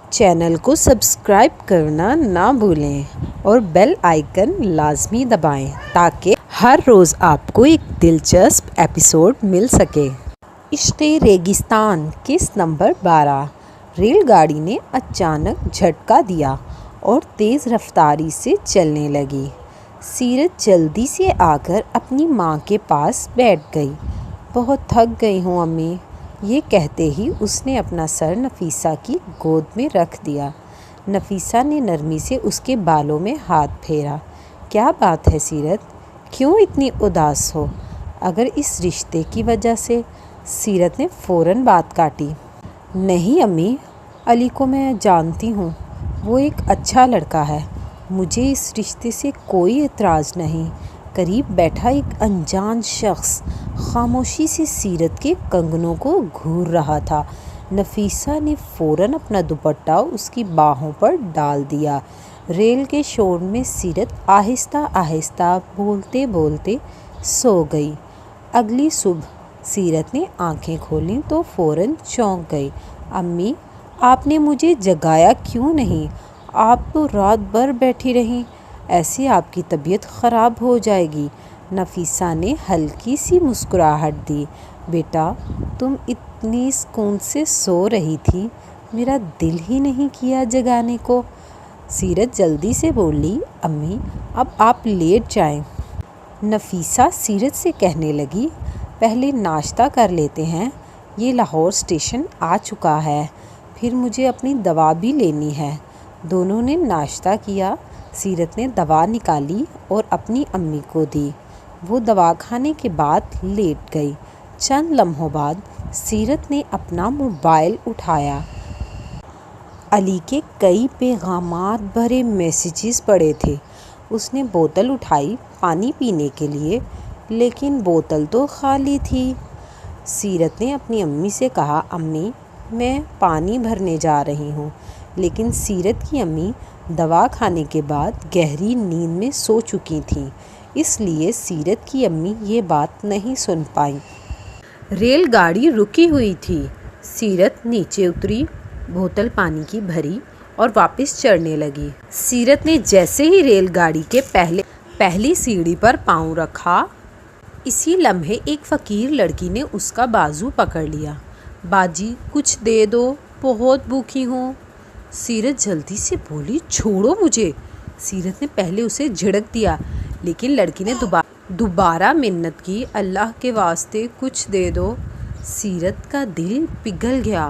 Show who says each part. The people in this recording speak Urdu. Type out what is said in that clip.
Speaker 1: چینل کو سبسکرائب کرنا نہ بھولیں اور بیل آئیکن لازمی دبائیں تاکہ ہر روز آپ کو ایک دلچسپ ایپیسوڈ مل سکے۔ عشق ریگستان قسط نمبر 12۔ ریل گاڑی نے اچانک جھٹکا دیا اور تیز رفتاری سے چلنے لگی۔ سیرت جلدی سے آ کر اپنی ماں کے پاس بیٹھ گئی۔ بہت تھک گئی ہوں امی، یہ کہتے ہی اس نے اپنا سر نفیسہ کی گود میں رکھ دیا۔ نفیسہ نے نرمی سے اس کے بالوں میں ہاتھ پھیرا۔ کیا بات ہے سیرت، کیوں اتنی اداس ہو؟ اگر اس رشتے کی وجہ سے؟ سیرت نے فوراً بات کاٹی۔ نہیں امی، علی کو میں جانتی ہوں، وہ ایک اچھا لڑکا ہے، مجھے اس رشتے سے کوئی اعتراض نہیں۔ قریب بیٹھا ایک انجان شخص خاموشی سے سیرت کے کنگنوں کو گھور رہا تھا۔ نفیسہ نے فوراً اپنا دوپٹہ اس کی باہوں پر ڈال دیا۔ ریل کے شور میں سیرت آہستہ آہستہ بولتے بولتے سو گئی۔ اگلی صبح سیرت نے آنکھیں کھولیں تو فوراً چونک گئی۔ امی، آپ نے مجھے جگایا کیوں نہیں؟ آپ تو رات بھر بیٹھی رہیں، ایسے آپ کی طبیعت خراب ہو جائے گی۔ نفیسہ نے ہلکی سی مسکراہٹ دی۔ بیٹا، تم اتنی سکون سے سو رہی تھی، میرا دل ہی نہیں کیا جگانے کو۔ سیرت جلدی سے بولی، امی اب آپ لیٹ جائیں۔ نفیسہ سیرت سے کہنے لگی، پہلے ناشتہ کر لیتے ہیں، یہ لاہور اسٹیشن آ چکا ہے، پھر مجھے اپنی دوا بھی لینی ہے۔ دونوں نے ناشتہ کیا۔ سیرت نے دوا نکالی اور اپنی امی کو دی۔ وہ دوا کھانے کے بعد لیٹ گئی۔ چند لمحوں بعد سیرت نے اپنا موبائل اٹھایا۔ علی کے کئی پیغامات بھرے میسیجز پڑے تھے۔ اس نے بوتل اٹھائی پانی پینے کے لیے، لیکن بوتل تو خالی تھی۔ سیرت نے اپنی امی سے کہا، امی میں پانی بھرنے جا رہی ہوں، لیکن سیرت کی امی دوا کھانے کے بعد گہری نیند میں سو چکی تھیں، اس لیے سیرت کی امی یہ بات نہیں سن پائیں۔ ریل گاڑی رکی ہوئی تھی۔ سیرت نیچے اتری، بوتل پانی کی بھری اور واپس چڑھنے لگی۔ سیرت نے جیسے ہی ریل گاڑی کے پہلی سیڑھی پر پاؤں رکھا، اسی لمحے ایک فقیر لڑکی نے اس کا بازو پکڑ لیا۔ باجی کچھ دے دو، بہت بھوکی ہوں۔ سیرت جلدی سے بولی، چھوڑو مجھے۔ سیرت نے پہلے اسے جھڑک دیا، لیکن لڑکی نے دوبارہ منت کی، اللہ کے واسطے کچھ دے دو۔ سیرت کا دل پگھل گیا۔